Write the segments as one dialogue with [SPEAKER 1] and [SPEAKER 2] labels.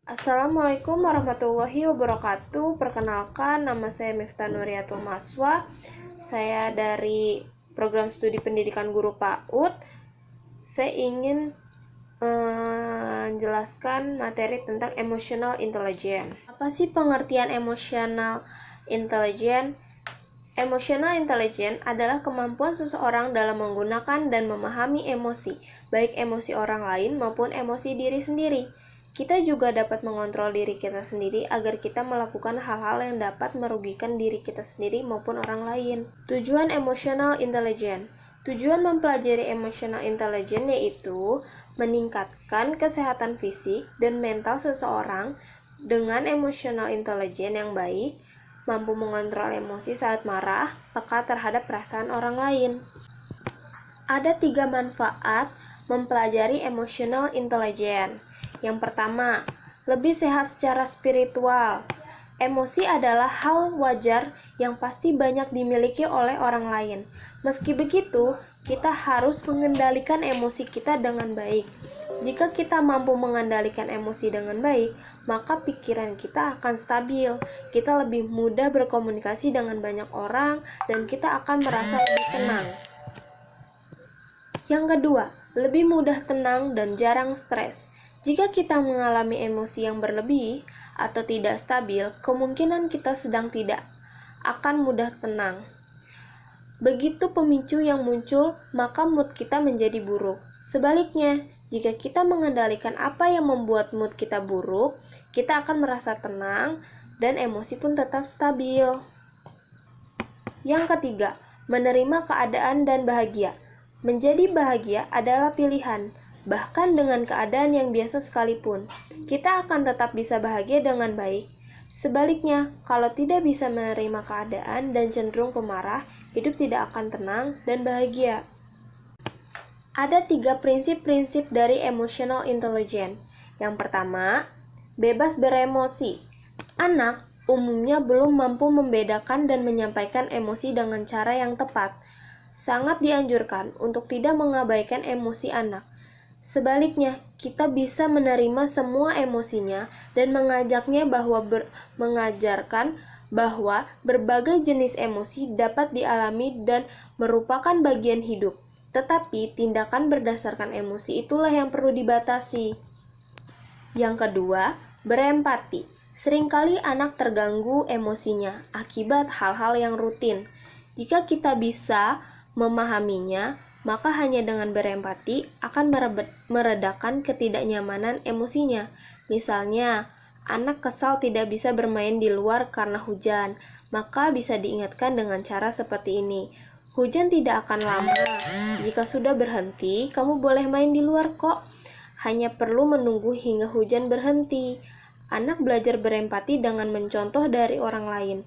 [SPEAKER 1] Assalamualaikum warahmatullahi wabarakatuh. Perkenalkan, nama saya Miftah Nuriatul Maswa. Saya dari program studi pendidikan guru PAUD. Saya ingin menjelaskan materi tentang emotional intelligence. Apa sih pengertian emotional intelligence? Emotional intelligence adalah kemampuan seseorang dalam menggunakan dan memahami emosi, baik emosi orang lain maupun emosi diri sendiri. Kita juga dapat mengontrol diri kita sendiri agar kita melakukan hal-hal yang dapat merugikan diri kita sendiri maupun orang lain. Tujuan emotional intelligence. Tujuan mempelajari emotional intelligence yaitu meningkatkan kesehatan fisik dan mental seseorang dengan emotional intelligence yang baik, mampu mengontrol emosi saat marah, peka terhadap perasaan orang lain. Ada 3 manfaat mempelajari emotional intelligence. Yang pertama, lebih sehat secara spiritual. Emosi adalah hal wajar yang pasti banyak dimiliki oleh orang lain. Meski begitu, kita harus mengendalikan emosi kita dengan baik. Jika kita mampu mengendalikan emosi dengan baik, maka pikiran kita akan stabil. Kita lebih mudah berkomunikasi dengan banyak orang dan kita akan merasa lebih tenang. Yang kedua, lebih mudah tenang dan jarang stres. Jika kita mengalami emosi yang berlebih atau tidak stabil, kemungkinan kita sedang tidak akan mudah tenang. Begitu pemicu yang muncul, maka mood kita menjadi buruk. Sebaliknya, jika kita mengendalikan apa yang membuat mood kita buruk, kita akan merasa tenang dan emosi pun tetap stabil. Yang ketiga, menerima keadaan dan bahagia. Menjadi bahagia adalah pilihan. Bahkan dengan keadaan yang biasa sekalipun, kita akan tetap bisa bahagia dengan baik. Sebaliknya, kalau tidak bisa menerima keadaan dan cenderung pemarah, hidup tidak akan tenang dan bahagia. Ada 3 prinsip-prinsip dari emotional intelligence. Yang pertama, bebas beremosi. Anak umumnya belum mampu membedakan dan menyampaikan emosi dengan cara yang tepat. Sangat dianjurkan untuk tidak mengabaikan emosi anak. Sebaliknya, kita bisa menerima semua emosinya dan mengajarkan bahwa berbagai jenis emosi dapat dialami dan merupakan bagian hidup. Tetapi, tindakan berdasarkan emosi itulah yang perlu dibatasi. Yang kedua, berempati. Seringkali anak terganggu emosinya akibat hal-hal yang rutin. Jika kita bisa memahaminya, maka hanya dengan berempati akan meredakan ketidaknyamanan emosinya. Misalnya, anak kesal tidak bisa bermain di luar karena hujan, maka bisa diingatkan dengan cara seperti ini. Hujan tidak akan lama. Jika sudah berhenti, kamu boleh main di luar kok. Hanya perlu menunggu hingga hujan berhenti. Anak belajar berempati dengan mencontoh dari orang lain.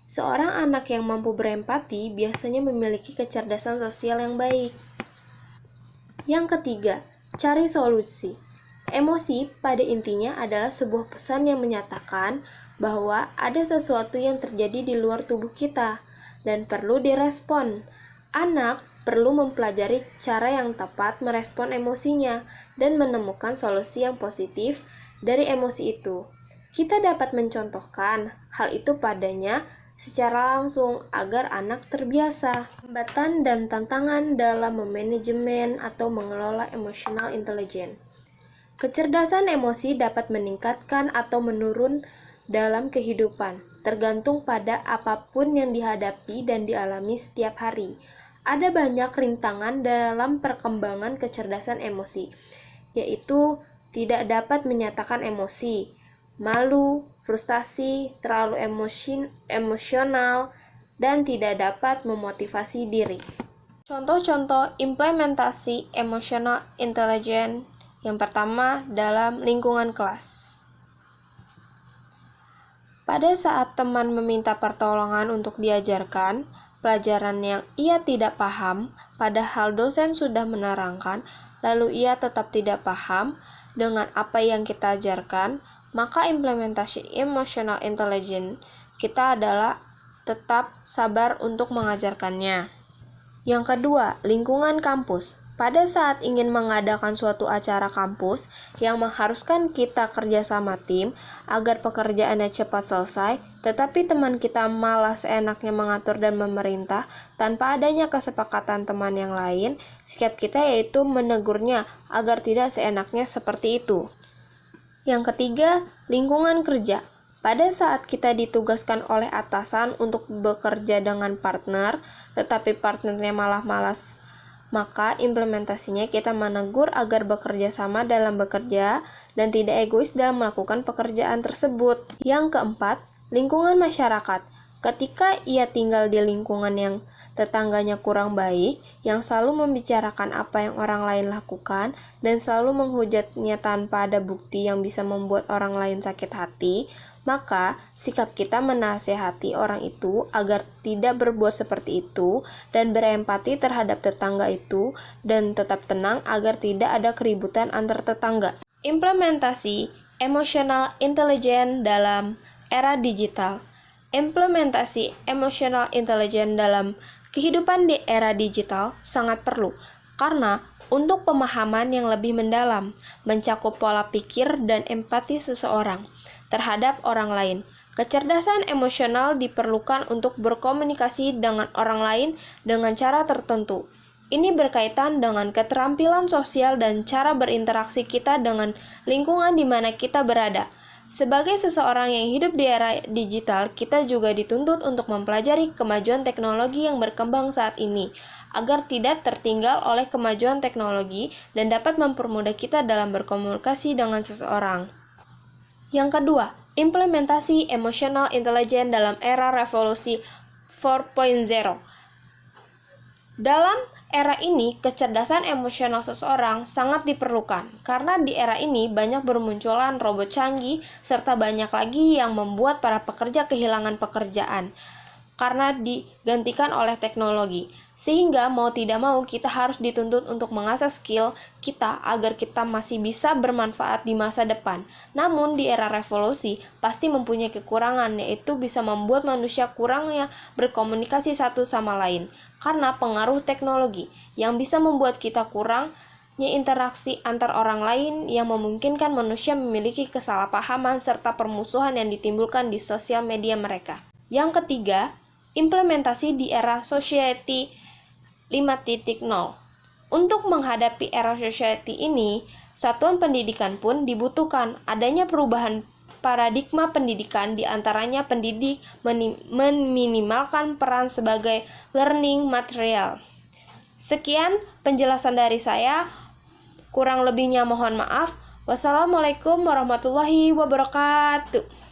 [SPEAKER 1] Seorang anak yang mampu berempati biasanya memiliki kecerdasan sosial yang baik. Yang ketiga, cari solusi. Emosi pada intinya adalah sebuah pesan yang menyatakan bahwa ada sesuatu yang terjadi di luar tubuh kita dan perlu direspon. Anak perlu mempelajari cara yang tepat merespon emosinya dan menemukan solusi yang positif dari emosi itu. Kita dapat mencontohkan hal itu padanya secara langsung agar anak terbiasa. Hambatan dan tantangan dalam memanajemen atau mengelola emotional intelligence. Kecerdasan emosi dapat meningkatkan atau menurun dalam kehidupan, tergantung pada apapun yang dihadapi dan dialami setiap hari. Ada banyak rintangan dalam perkembangan kecerdasan emosi, yaitu tidak dapat menyatakan emosi, malu, frustasi, terlalu emosional, dan tidak dapat memotivasi diri. Contoh-contoh implementasi emotional intelligence yang pertama dalam lingkungan kelas. Pada saat teman meminta pertolongan untuk diajarkan pelajaran yang ia tidak paham, padahal dosen sudah menerangkan, lalu ia tetap tidak paham dengan apa yang kita ajarkan, maka implementasi emotional intelligence kita adalah tetap sabar untuk mengajarkannya. Yang kedua, lingkungan kampus. Pada saat ingin mengadakan suatu acara kampus yang mengharuskan kita kerja sama tim agar pekerjaannya cepat selesai, tetapi teman kita malah seenaknya mengatur dan memerintah tanpa adanya kesepakatan teman yang lain, sikap kita yaitu menegurnya agar tidak seenaknya seperti itu. Yang ketiga, lingkungan kerja. Pada saat kita ditugaskan oleh atasan untuk bekerja dengan partner, tetapi partnernya malah malas, maka implementasinya kita menegur agar bekerja sama dalam bekerja dan tidak egois dalam melakukan pekerjaan tersebut. Yang keempat, lingkungan masyarakat. Ketika ia tinggal di lingkungan yang tetangganya kurang baik, yang selalu membicarakan apa yang orang lain lakukan, dan selalu menghujatnya tanpa ada bukti yang bisa membuat orang lain sakit hati, maka sikap kita menasehati orang itu agar tidak berbuat seperti itu dan berempati terhadap tetangga itu dan tetap tenang agar tidak ada keributan antar tetangga. Implementasi emotional intelligence dalam era digital. Implementasi emotional intelligence dalam kehidupan di era digital sangat perlu karena untuk pemahaman yang lebih mendalam, mencakup pola pikir dan empati seseorang terhadap orang lain. Kecerdasan emosional diperlukan untuk berkomunikasi dengan orang lain dengan cara tertentu. Ini berkaitan dengan keterampilan sosial dan cara berinteraksi kita dengan lingkungan di mana kita berada. Sebagai seseorang yang hidup di era digital, kita juga dituntut untuk mempelajari kemajuan teknologi yang berkembang saat ini, agar tidak tertinggal oleh kemajuan teknologi dan dapat mempermudah kita dalam berkomunikasi dengan seseorang. Yang kedua, implementasi emotional intelligence dalam era revolusi 4.0. Dalam era ini, kecerdasan emosional seseorang sangat diperlukan, karena di era ini banyak bermunculan robot canggih, serta banyak lagi yang membuat para pekerja kehilangan pekerjaan, karena digantikan oleh teknologi. Sehingga mau tidak mau kita harus dituntut untuk mengasah skill kita agar kita masih bisa bermanfaat di masa depan. Namun di era revolusi pasti mempunyai kekurangan, yaitu bisa membuat manusia kurangnya berkomunikasi satu sama lain karena pengaruh teknologi yang bisa membuat kita kurangnya interaksi antar orang lain yang memungkinkan manusia memiliki kesalahpahaman serta permusuhan yang ditimbulkan di sosial media mereka. Yang ketiga, implementasi di era society 5.0. Untuk menghadapi era society ini, satuan pendidikan pun dibutuhkan adanya perubahan paradigma pendidikan, di antaranya pendidik meminimalkan peran sebagai learning material. Sekian penjelasan dari saya, kurang lebihnya mohon maaf. Wassalamualaikum warahmatullahi wabarakatuh.